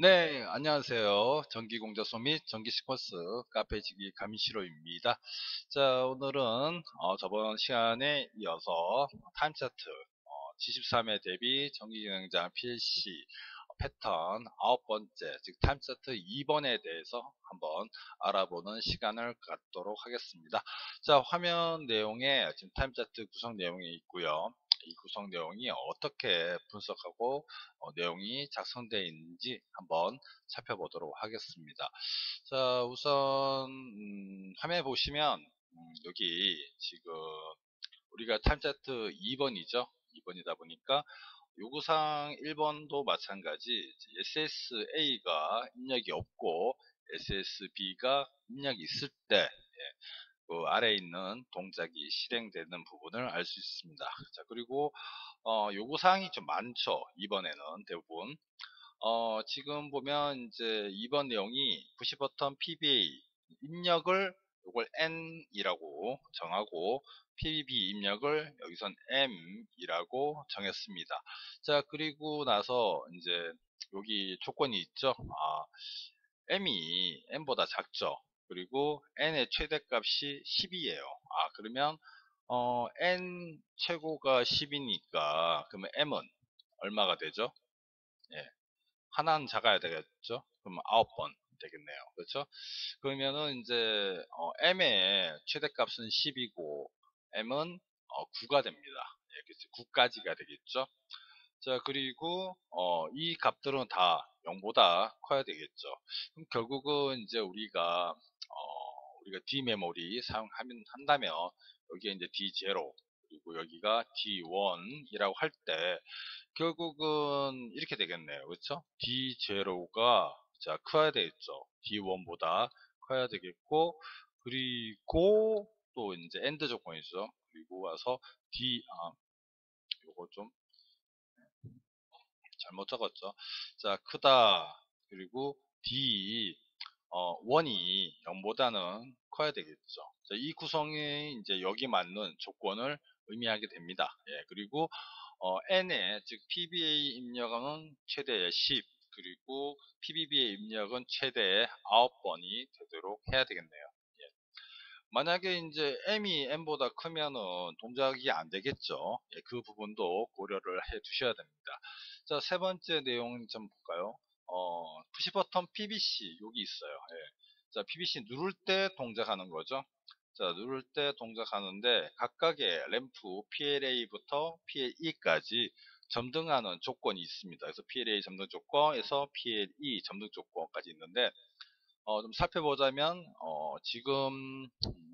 네, 안녕하세요. 전기공자소 및 전기시퀀스 카페지기 가미시로입니다. 자, 오늘은 저번 시간에 이어서 타임 차트 73회 대비 전기진행장 PLC 패턴 9번째, 즉 타임 차트 2번에 대해서 한번 알아보는 시간을 갖도록 하겠습니다. 자, 화면 내용에 지금 타임 차트 구성 내용이 있고요. 이 구성 내용이 어떻게 분석하고 내용이 작성되어 있는지 한번 살펴보도록 하겠습니다. 자, 우선 화면에 보시면 여기 지금 우리가 타임 차트 2번이죠. 2번이다 보니까 요구사항 1번도 마찬가지 SSA가 입력이 없고 SSB가 입력이 있을 때 그 아래에 있는 동작이 실행되는 부분을 알 수 있습니다. 자, 그리고 요구사항이 좀 많죠. 이번에는 대부분 지금 보면 이제 이번 내용이 푸시버튼 PBA 입력을 요걸 N이라고 정하고 PBB 입력을 여기선 M이라고 정했습니다. 자, 그리고 나서 이제 여기 조건이 있죠. M이 N보다 작죠. 그리고 N의 최대값이 10이에요. 그러면 N 최고가 10이니까 그러면 M은 얼마가 되죠? 예, 하나는 작아야 되겠죠? 그럼 9번 되겠네요. 그렇죠? 그러면은 이제 M의 최대값은 10이고 M은 9가 됩니다. 예, 그치? 9까지가 되겠죠? 자, 그리고 이 값들은 다 0보다 커야 되겠죠. 그럼 결국은 이제 우리가 D 메모리 사용하면 한다면 여기에 이제 D0 그리고 여기가 D1이라고 할 때 결국은 이렇게 되겠네요. 그렇죠? D0가 자 커야 되겠죠. D1보다 커야 되겠고 그리고 또 이제 엔드 조건이죠. 그리고 와서 요거 좀 잘못 적었죠. 자, 크다. 그리고 D 1이 0보다는 커야 되겠죠. 자, 이 구성이 이제 여기 맞는 조건을 의미하게 됩니다. 예, 그리고 N의 즉 PBA 입력은 최대 10 그리고 PBB의 입력은 최대 9번이 되도록 해야 되겠네요. 예. 만약에 이제 M이 N보다 크면은 동작이 안 되겠죠. 예, 그 부분도 고려를 해 두셔야 됩니다. 자, 세 번째 내용 좀 볼까요? 푸시 버튼 PBC 여기 있어요. 예. 자, PBC 누를 때 동작하는 거죠. 자, 누를 때 동작하는데 각각의 램프 PLA부터 PLE까지 점등하는 조건이 있습니다. 그래서 PLA 점등 조건에서 PLE 점등 조건까지 있는데 좀 살펴보자면 지금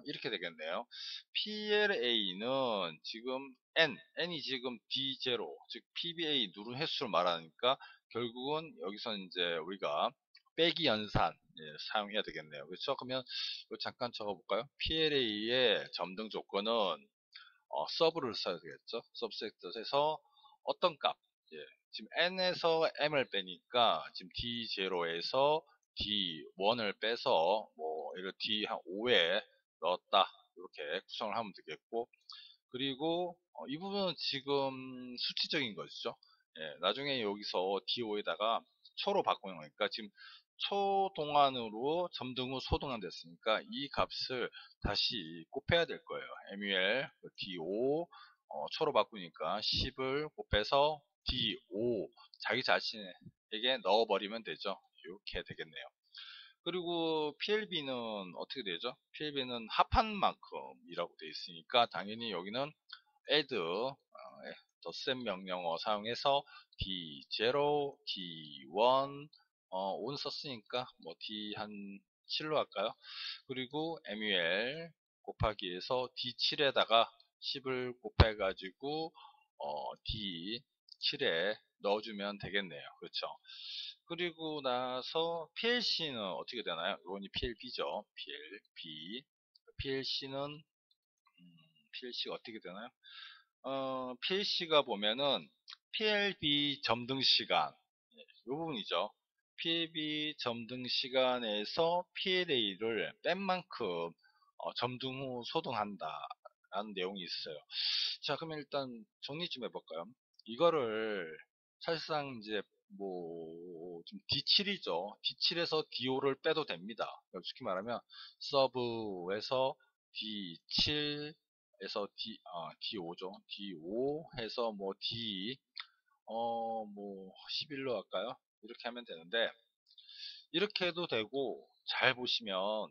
이렇게 되겠네요. PLA는 지금 N이 지금 D0, 즉 PBA 누른 횟수를 말하니까 결국은 여기서 이제 우리가 빼기 연산 사용해야 되겠네요. 그렇죠? 그러면 이거 잠깐 적어볼까요? PLA의 점등 조건은 서브를 써야 되겠죠? 서브셋에서 어떤 값? 예, 지금 n에서 m을 빼니까 지금 d0에서 d1을 빼서 뭐 이거 d 한 5에 넣었다 이렇게 구성을 하면 되겠고 그리고 이 부분은 지금 수치적인 것이죠. 예, 나중에 여기서 D5에다가 초로 바꾸는 거니까 지금 초 동안으로 점등 후 소등한 됐으니까 이 값을 다시 곱해야 될 거예요. MUL D5 초로 바꾸니까 10을 곱해서 D5 자기 자신에게 넣어버리면 되죠. 이렇게 되겠네요. 그리고 PLB는 어떻게 되죠? PLB는 합한 만큼이라고 되어 있으니까 당연히 여기는 add 덧셈 명령어 사용해서 D0, D1 5는 썼으니까 뭐 D 한 7로 할까요? 그리고 MUL 곱하기해서 D7에다가 10을 곱해 가지고 D7에 넣어주면 되겠네요. 그렇죠? 그리고 나서 PLC는 어떻게 되나요? 이건이 PLB죠. PLB. PLC는 PLC가 어떻게 되나요? PLC가 보면은 PLB 점등 시간 이 부분이죠. PLB 점등 시간에서 PLA를 뺀 만큼 점등 후 소등한다 라는 내용이 있어요. 자, 그러면 일단 정리 좀 해볼까요? 이거를 사실상 이제 뭐 그리고 좀 D7이죠. D7에서 D5를 빼도 됩니다. 그러니까 쉽게 말하면 서브에서 D7에서 D5죠. D5 해서 뭐 D 뭐 11로 할까요? 이렇게 하면 되는데 이렇게 해도 되고 잘 보시면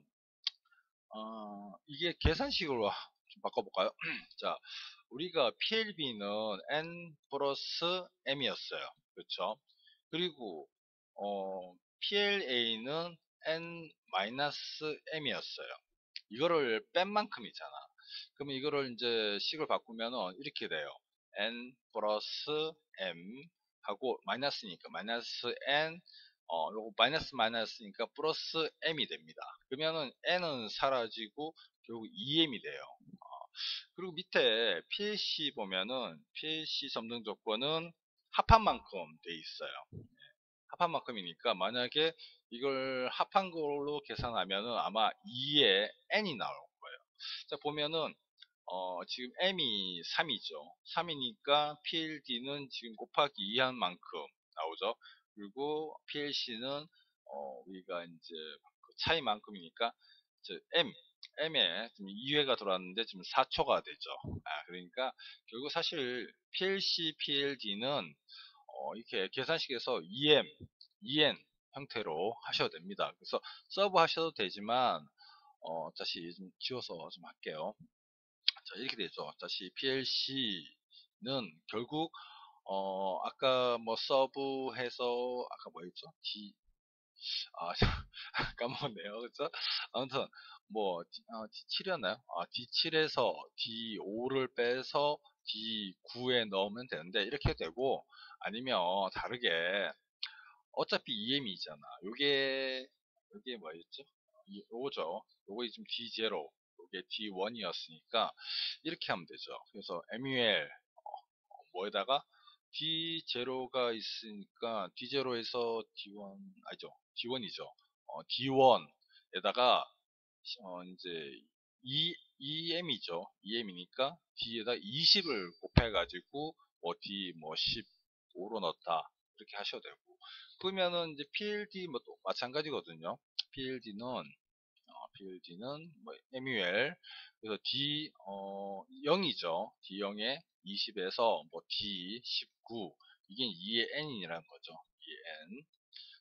이게 계산식으로 좀 바꿔볼까요? 자, 우리가 PLB는 N 플러스 M이었어요. 그렇죠? 그리고 PLA는 N 마이너스 M이었어요. 이거를 뺀 만큼이잖아. 그러면 이거를 이제 식을 바꾸면은 이렇게 돼요. N 플러스 M 하고 마이너스니까 마이너스 N 요거 마이너스니까 플러스 M이 됩니다. 그러면은 N은 사라지고 결국 2M이 돼요. 그리고 밑에 PLC 보면은 PLC 점등 조건은 합한 만큼 돼 있어요. 합한 만큼이니까 만약에 이걸 합한 걸로 계산하면은 아마 2에 N이 나올 거예요. 자, 보면은 지금 M이 3이죠. 3이니까 PLD는 지금 곱하기 2한 만큼 나오죠. 그리고 PLC는 우리가 이제 그 차이만큼이니까 M에 지금 2회가 들어왔는데 지금 4초가 되죠. 그러니까 결국 사실 PLC, PLD는 이렇게 계산식에서 EN 형태로 하셔도 됩니다. 그래서 서브 하셔도 되지만 다시 좀 지워서 좀 할게요. 자, 이렇게 되죠. 다시 PLC는 결국 아까 뭐 서브해서 아까 뭐였죠? 아 까먹었네요. 그렇죠? 아무튼 뭐 D7이었나요? D7에서 D5를 빼서 D9에 넣으면 되는데 이렇게 되고 아니면 다르게 어차피 EM이잖아. 요게 뭐였죠? 요거죠. 요거 지금 D0, 요게 D1이었으니까 이렇게 하면 되죠. 그래서 MUL 뭐에다가 D0가 있으니까 D0에서 D1 아니죠. D1이죠. D1에다가 이제 EM이죠. EM이니까 D에다 20을 곱해가지고 뭐 D 뭐 15로 넣었다 이렇게 하셔도 되고 그러면은 이제 PLD 뭐 또 마찬가지거든요. PLD는 뭐 MUL 그래서 D 0이죠. D0에 20에서 뭐 D 19 이게 2의 N이라는 거죠. 2의 N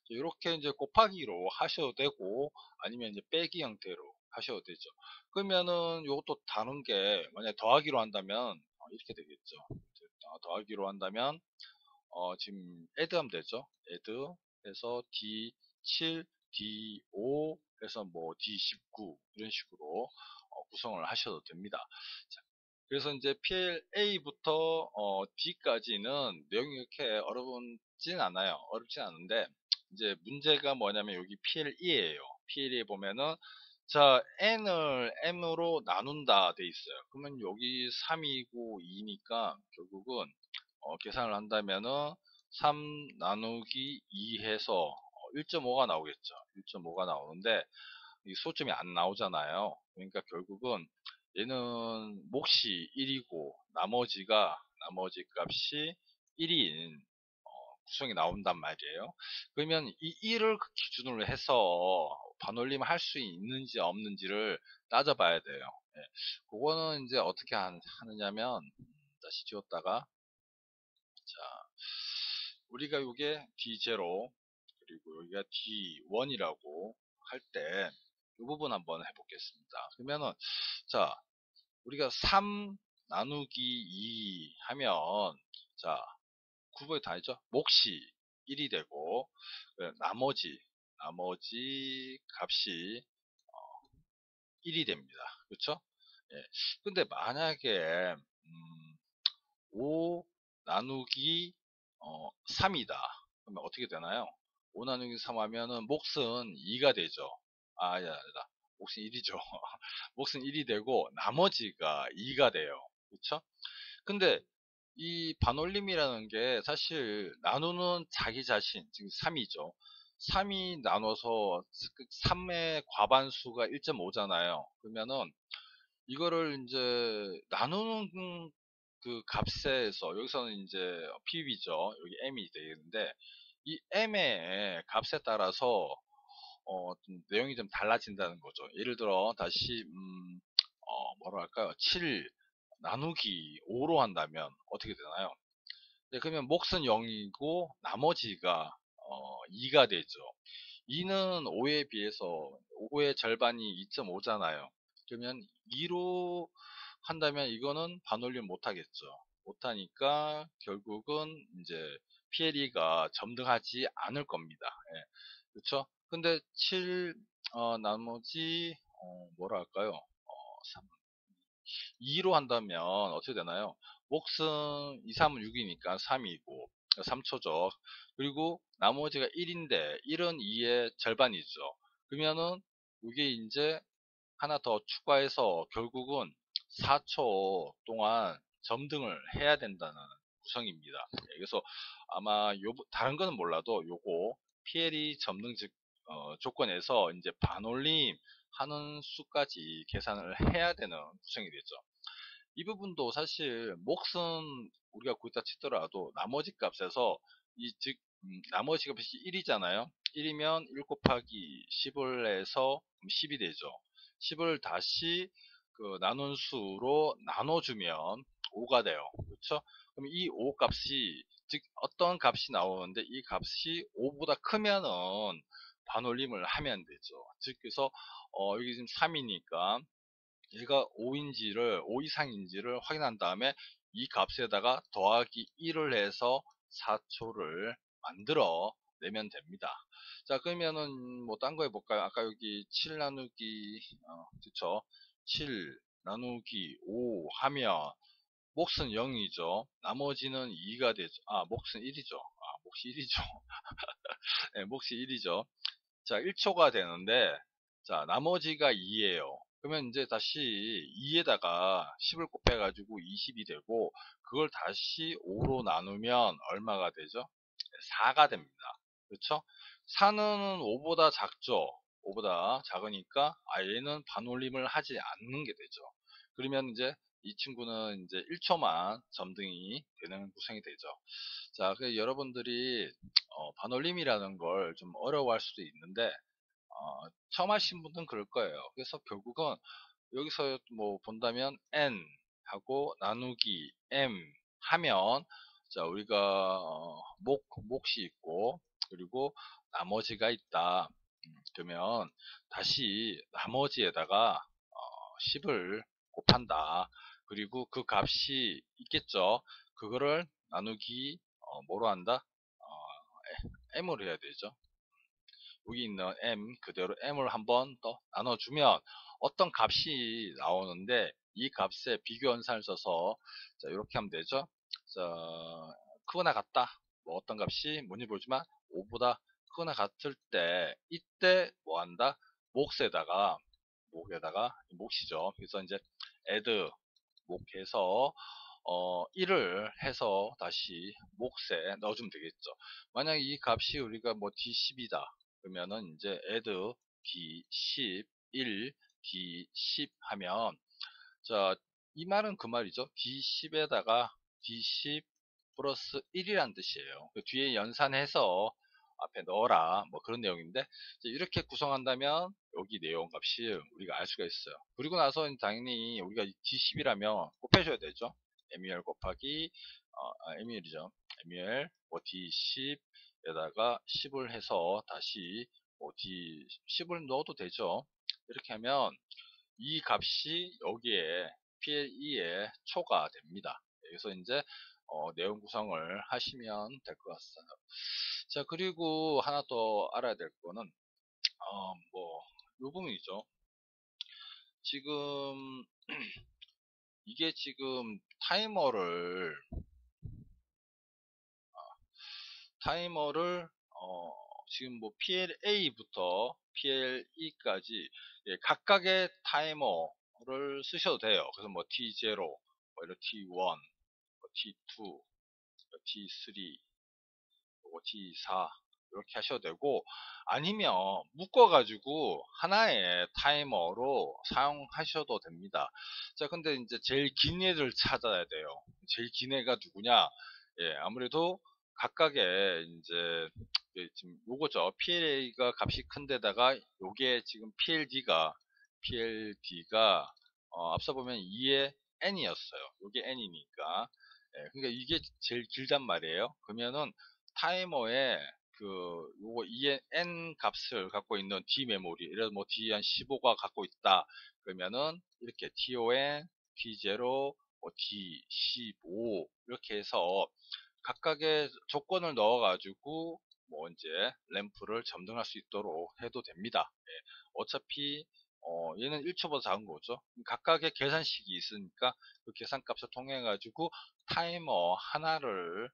이렇게 이제 곱하기로 하셔도 되고 아니면 이제 빼기 형태로 하셔도 되죠. 그러면은 이것도 다른 게 만약 더하기로 한다면 이렇게 되겠죠. 더하기로 한다면 지금 add 하면 되죠. add 해서 D7, D5 해서 뭐 D19 이런 식으로 구성을 하셔도 됩니다. 자, 그래서 이제 PLA부터 D까지는 내용이 이렇게 어렵진 않아요. 어렵진 않은데 이제 문제가 뭐냐면 여기 PLE예요. PLE 보면은 자 n을 m으로 나눈다 돼 있어요. 그러면 여기 3이고 2니까 결국은 계산을 한다면은 3 나누기 2 해서 1.5가 나오겠죠. 1.5가 나오는데 이 소점이 안 나오잖아요. 그러니까 결국은 얘는 몫이 1이고 나머지 값이 1인 구성이 나온단 말이에요. 그러면 이 1을 기준으로 해서 반올림 할 수 있는지 없는지를 따져봐야 돼요. 예. 그거는 이제 어떻게 하느냐면 다시 지웠다가 자 우리가 이게 D0 그리고 여기가 D1이라고 할 때 이 부분 한번 해보겠습니다. 그러면은 자 우리가 3 나누기 2 하면 자 9번이 다 했죠? 몫이 1이 되고 나머지 값이 1이 됩니다. 그렇죠? 예. 근데 만약에 5 나누기 3이다. 그러면 어떻게 되나요? 5 나누기 3 하면은 몫은 2가 되죠. 아니다. 몫은 1이죠. 몫은 1이 되고 나머지가 2가 돼요. 그렇죠? 근데 이 반올림이라는 게 사실 나누는 자기 자신, 지금 3이죠. 3이 나눠서 3의 과반수가 1.5잖아요. 그러면은 이거를 이제 나누는 그 값에서 여기서는 이제 PB죠. 여기 M이 되겠는데 이 m의 값에 따라서 좀 내용이 좀 달라진다는 거죠. 예를 들어 다시 뭐로 할까요? 7 나누기 5로 한다면 어떻게 되나요? 네, 그러면 몫은 0이고 나머지가 2가 되죠. 2는 5에 비해서 5의 절반이 2.5잖아요. 그러면 2로 한다면 이거는 반올림 못하겠죠. 못하니까 결국은 이제 PLE가 점등하지 않을 겁니다. 예, 그렇죠? 근데 7 나머지 뭐라 할까요? 2로 한다면 어떻게 되나요? 몫은 2, 3은 6이니까 3이고 3초죠. 그리고 나머지가 1인데 1은 2의 절반이죠. 그러면은 이게 이제 하나 더 추가해서 결국은 4초 동안 점등을 해야 된다는 구성입니다. 예, 그래서 아마 다른 거는 몰라도 요거 PLE 점등 조건에서 이제 반올림 하는 수까지 계산을 해야 되는 구성이 되죠. 이 부분도 사실 몫은 우리가 거기다 치더라도 나머지 값에서 즉 나머지 값이 1이잖아요. 1이면 1 곱하기 10을 해서 10이 되죠. 10을 다시 그 나눈 수로 나눠주면 5가 돼요. 그렇죠? 그럼 이 5 값이 즉 어떤 값이 나오는데 이 값이 5보다 크면은 반올림을 하면 되죠. 즉 그래서 여기 지금 3이니까 얘가 5인지를 5 이상인지를 확인한 다음에 이 값에다가 더하기 1을 해서 4초를 만들어 내면 됩니다. 자, 그러면은 뭐 딴 거 해볼까요? 아까 여기 7 나누기 그쵸? 7 나누기 5 하면 몫은 0이죠. 나머지는 2가 되죠. 몫은 1이죠. 몫이 1이죠. 네, 몫이 1이죠. 자, 1초가 되는데, 자, 나머지가 2예요. 그러면 이제 다시 2에다가 10을 곱해가지고 20이 되고, 그걸 다시 5로 나누면 얼마가 되죠? 4가 됩니다. 그렇죠? 4는 5보다 작죠? 5보다 작으니까, 얘는 반올림을 하지 않는 게 되죠. 그러면 이제 이 친구는 이제 1초만 점등이 되는 구성이 되죠. 자, 그 여러분들이 반올림이라는 걸 좀 어려워할 수도 있는데 처음 하신 분은 그럴 거예요. 그래서 결국은 여기서 뭐 본다면 n 하고 나누기 m 하면 자 우리가 몫이 있고 그리고 나머지가 있다. 그러면 다시 나머지에다가 10을 곱한다. 그리고 그 값이 있겠죠. 그거를 나누기 뭐로 한다? m으로 해야 되죠. 여기 있는 m 그대로 m을 한번 더 나눠주면 어떤 값이 나오는데 이 값에 비교 연산을 써서 자 이렇게 하면 되죠. 자 크거나 같다. 뭐 어떤 값이 뭔지 모르지만 5보다 크거나 같을 때 이때 뭐 한다? 목에다가 몫이죠. 그래서 이제 add 목해서 1을 해서 다시 몫에 넣어주면 되겠죠. 만약 이 값이 우리가 뭐 D10이다. 그러면은 이제 add D10, 1, D10 하면 자, 이 말은 그 말이죠. D10에다가 D10 플러스 1이란 뜻이에요. 그 뒤에 연산해서 앞에 넣어라. 뭐 그런 내용인데 이렇게 구성한다면 여기 내용 값이 우리가 알 수가 있어요. 그리고 나서 당연히 우리가 D10이라면 곱해줘야 되죠. MER 곱하기 MER이죠. MER 뭐 D10에다가 10을 해서 다시 뭐 D10을 넣어도 되죠. 이렇게 하면 이 값이 여기에 PLE에 초가 됩니다. 그래서 이제 내용 구성을 하시면 될 것 같습니다. 자, 그리고 하나 더 알아야 될 거는 뭐, 요 부분이죠. 지금 이게 지금 타이머를 지금 뭐 PLA부터 PLE까지 각각의 타이머를 쓰셔도 돼요. 그래서 뭐 T0, 뭐 이런 T1, 뭐 T2, T3, 뭐 T4 이렇게 하셔도 되고 아니면 묶어가지고 하나의 타이머로 사용하셔도 됩니다. 자, 근데 이제 제일 긴 애를 찾아야 돼요. 제일 긴 애가 누구냐? 예, 아무래도 각각의 이제 지금 요거죠. PLA가 값이 큰 데다가 요게 지금 PLD가 앞서 보면 2의 n이었어요. 요게 n이니까. 예, 그러니까 이게 제일 길단 말이에요. 그러면은 타이머에 요거 2의 n 값을 갖고 있는 D 메모리, 예를 들어 뭐 D 한 15가 갖고 있다. 그러면은 이렇게 TON, T0, 뭐 D15 이렇게 해서 각각의 조건을 넣어가지고 뭐 이제 램프를 점등할 수 있도록 해도 됩니다. 예, 어차피 얘는 1초보다 작은 거죠. 각각의 계산식이 있으니까 그 계산값을 통해 가지고 타이머 하나를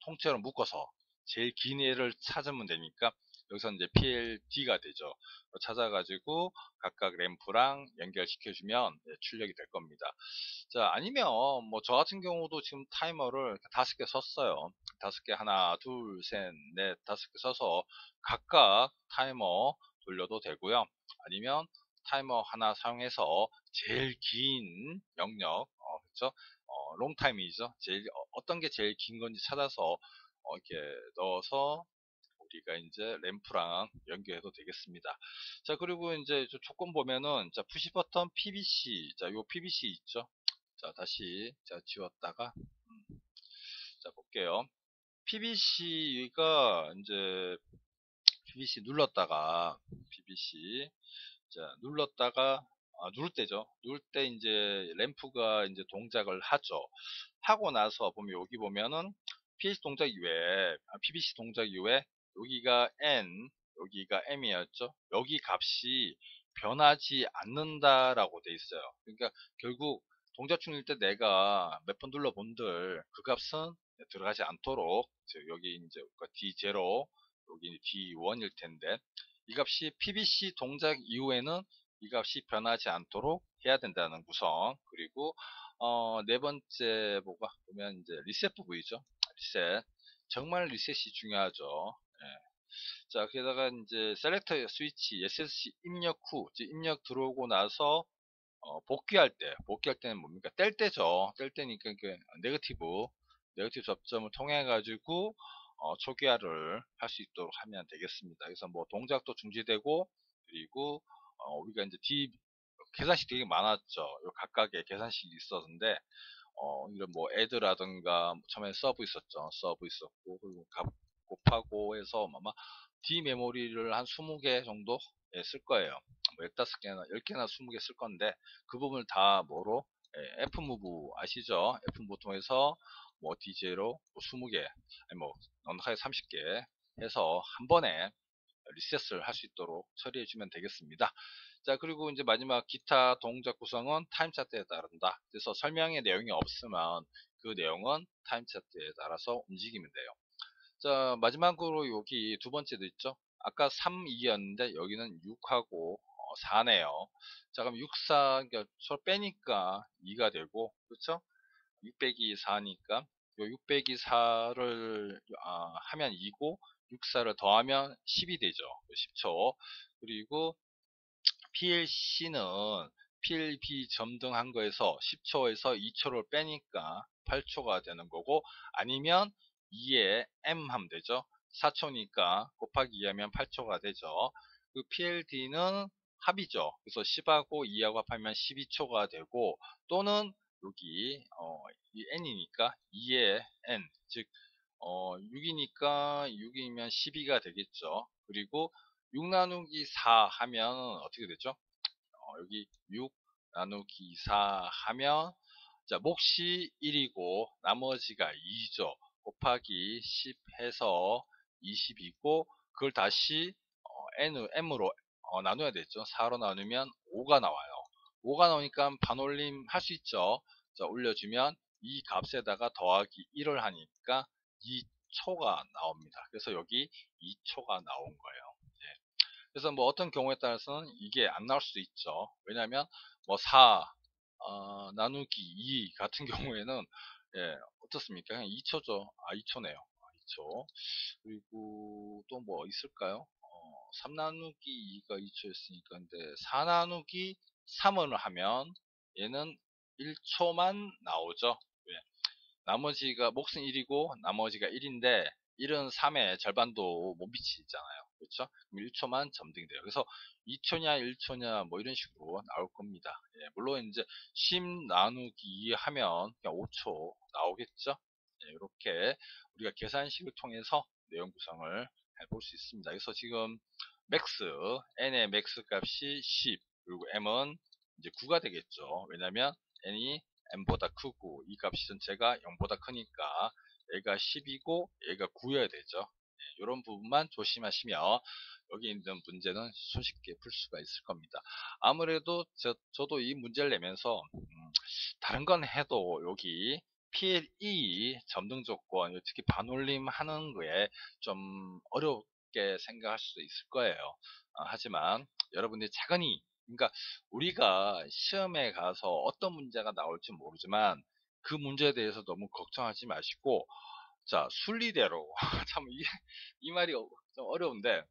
통째로 묶어서 제일 긴 애를 찾으면 되니까 여기서 이제 PLD가 되죠. 찾아가지고 각각 램프랑 연결시켜주면 출력이 될 겁니다. 자, 아니면 뭐 저 같은 경우도 지금 타이머를 5개 썼어요. 5개 하나, 둘, 셋, 넷, 5개 써서 각각 타이머 돌려도 되고요. 아니면 타이머 하나 사용해서 제일 긴 영역, 그렇죠? 롱타임이죠. 어떤 게 제일 긴 건지 찾아서 이렇게 넣어서 우리가 이제 램프랑 연결해도 되겠습니다. 자, 그리고 이제 조건 보면은, 자, 푸시 버튼 PBC. 자, 요 PBC 있죠? 자, 다시, 자, 지웠다가, 자, 볼게요. PBC가 이제, PBC 눌렀다가, PBC, 자, 눌렀다가, 누를 때죠. 누를 때 이제 램프가 이제 동작을 하죠. 하고 나서 보면 여기 보면은 PBC 동작 이외에, PBC 동작 이외에 여기가 N, 여기가 M이었죠. 여기 값이 변하지 않는다라고 돼 있어요. 그러니까 결국 동작 중일 때 내가 몇 번 눌러본들 그 값은 들어가지 않도록 여기 이제 D0, 여기 D1일 텐데 이 값이 PBC 동작 이후에는 이 값이 변하지 않도록 해야 된다는 구성. 그리고 네 번째 보면 이제 리셋 부분이죠. 리셋. 정말 리셋이 중요하죠. 예. 자, 게다가 이제 셀렉터 스위치 SSC 입력 후, 즉 입력 들어오고 나서 복귀할 때는 뭡니까? 뗄 때죠. 뗄 때니까 네거티브 접점을 통해 가지고 초기화를 할 수 있도록 하면 되겠습니다. 그래서 뭐 동작도 중지되고 그리고 우리가 이제 계산식 되게 많았죠. 요 각각의 계산식이 있었는데 이런 뭐 애드라든가 처음에 서브 있었죠. 서브 있었고 그리고 곱하고 해서 아마 D 메모리를 한 20개 정도 쓸 거예요. 뭐 15개나 10개나 20개 쓸 건데 그 부분을 다 뭐로 F무브 아시죠? F무브 통해서 뭐 D0 20개 아니 뭐 넉넉하게 30개 해서 한 번에 리셋을 할 수 있도록 처리해 주면 되겠습니다. 자, 그리고 이제 마지막 기타 동작 구성은 타임 차트에 따른다. 그래서 설명의 내용이 없으면 그 내용은 타임 차트에 따라서 움직이면 돼요. 자, 마지막으로 여기 두 번째도 있죠. 아까 3, 2였는데 여기는 6하고 4네요. 자, 그럼 6, 4 서로 빼니까 2가 되고 그렇죠? 6 빼기 4니까 요 6 빼기 4를 하면 2고 6, 4를 더하면 10이 되죠. 10초. 그리고 PLC는 PLB 점등한 거에서 10초에서 2초를 빼니까 8초가 되는 거고 아니면 2에 M 하면 되죠. 4초니까 곱하기 2 하면 8초가 되죠. 그 PLD는 합이죠. 그래서 10하고 2하고 합하면 12초가 되고 또는 여기 이 N이니까 2의 N 즉 6이니까 6이면 12가 되겠죠. 그리고 6 나누기 4 하면 어떻게 되죠? 여기 6 나누기 4 하면 자, 몫이 1이고 나머지가 2죠. 곱하기 10 해서 20이고 그걸 다시 M으로 나눠야 되죠. 4로 나누면 5가 나와요. 5가 나오니까 반올림 할 수 있죠. 자, 올려주면 이 값에다가 더하기 1을 하니까 2초가 나옵니다. 그래서 여기 2초가 나온 거예요. 예. 그래서 뭐 어떤 경우에 따라서는 이게 안 나올 수도 있죠. 왜냐하면 뭐 4 나누기 2 같은 경우에는 예, 어떻습니까? 그냥 2초죠. 2초네요. 2초. 그리고 또 뭐 있을까요? 3 나누기 2가 2초였으니까 근데 4 나누기 3을 하면 얘는 1초만 나오죠. 예. 나머지가 몫은 1이고 나머지가 1인데 1은 3의 절반도 못 미치잖아요. 그렇죠? 그럼 1초만 점등돼요. 그래서 2초냐 1초냐 뭐 이런 식으로 나올 겁니다. 예, 물론 이제 10 나누기 2 하면 그냥 5초 나오겠죠? 예, 이렇게 우리가 계산식을 통해서 내용 구성을 해볼 수 있습니다. 그래서 지금 맥스, n의 맥스 값이 10, 그리고 m은 이제 9가 되겠죠. 왜냐면 n이 m보다 크고 이 값이 전체가 0보다 크니까 얘가 10이고 얘가 9여야 되죠. 이런 부분만 조심하시면 여기 있는 문제는 손쉽게 풀 수가 있을 겁니다. 아무래도 저도 이 문제를 내면서 다른 건 해도 여기 PLE 점등 조건, 특히 반올림 하는 거에 좀 어렵게 생각할 수도 있을 거예요. 하지만 여러분들이 차근히, 그러니까 우리가 시험에 가서 어떤 문제가 나올지 모르지만 그 문제에 대해서 너무 걱정하지 마시고, 자, 순리대로 참 이 말이 좀 어려운데,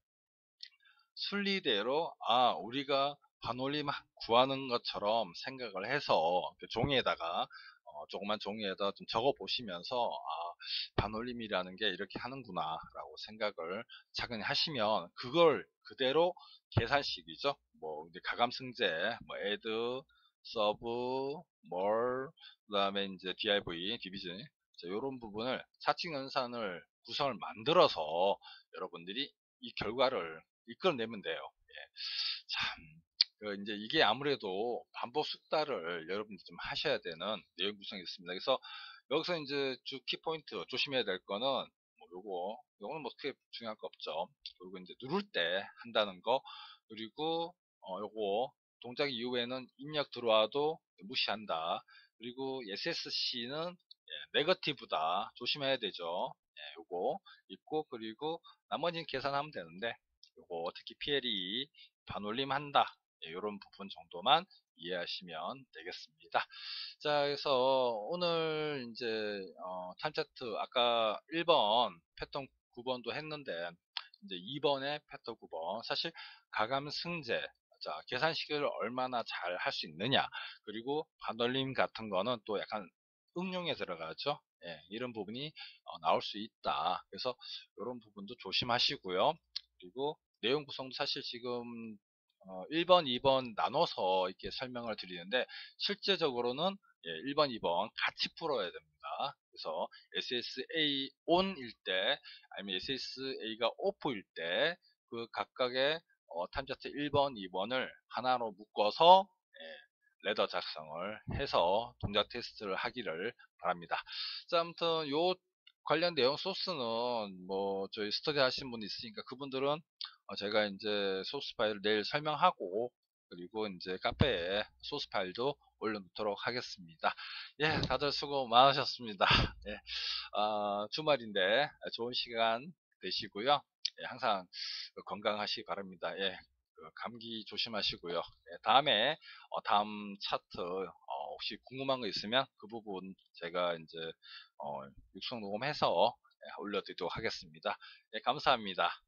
순리대로 우리가 반올림 구하는 것처럼 생각을 해서 종이에다가 조그만 종이에다 좀 적어 보시면서 반올림이라는 게 이렇게 하는구나 라고 생각을 차근히 하시면 그걸 그대로 계산식이죠. 뭐 이제 가감승제, 뭐 add, sub, more, 그 다음에 이제 div, division, 이런 부분을 사칙 연산을 구성을 만들어서 여러분들이 이 결과를 이끌어내면 돼요. 예. 참, 이제 이게 아무래도 반복 숙달을 여러분들이 좀 하셔야 되는 내용 구성이 있습니다. 그래서 여기서 이제 주 키포인트 조심해야 될 거는 뭐 요거는 뭐 크게 중요한 거 없죠. 그리고 이제 누를 때 한다는 거, 그리고 요거 동작 이후에는 입력 들어와도 무시한다. 그리고 SSC는 네거티브다. 조심해야 되죠. 요거 있고, 그리고 나머지는 계산하면 되는데 요거 특히 PLE 반올림 한다. 이런 부분 정도만 이해하시면 되겠습니다. 자, 그래서 오늘 이제 타임 차트 아까 1번 패턴 9번도 했는데 이제 2번에 패턴 9번, 사실 가감 승제, 자, 계산식을 얼마나 잘 할 수 있느냐, 그리고 반올림 같은 거는 또 약간 응용에 들어가죠. 예, 이런 부분이 나올 수 있다. 그래서 이런 부분도 조심하시고요. 그리고 내용 구성도 사실 지금 1번, 2번 나눠서 이렇게 설명을 드리는데 실제적으로는 1번, 2번 같이 풀어야 됩니다. 그래서 SSA ON일 때 아니면 SSA가 OFF일 때 그 각각의 타임차트 1번, 2번을 하나로 묶어서 레더 작성을 해서 동작 테스트를 하기를 바랍니다. 자, 아무튼 요 관련 내용 소스는 뭐 저희 스터디 하신 분 있으니까 그분들은 제가 이제 소스 파일을 내일 설명하고 그리고 이제 카페에 소스 파일도 올려놓도록 하겠습니다. 예, 다들 수고 많으셨습니다. 예, 주말인데 좋은 시간 되시고요. 예, 항상 건강하시기 바랍니다. 예, 감기 조심하시고요. 예, 다음에 다음 차트 혹시 궁금한 거 있으면 그 부분 제가 이제 육성 녹음해서 올려드리도록 하겠습니다. 예, 감사합니다.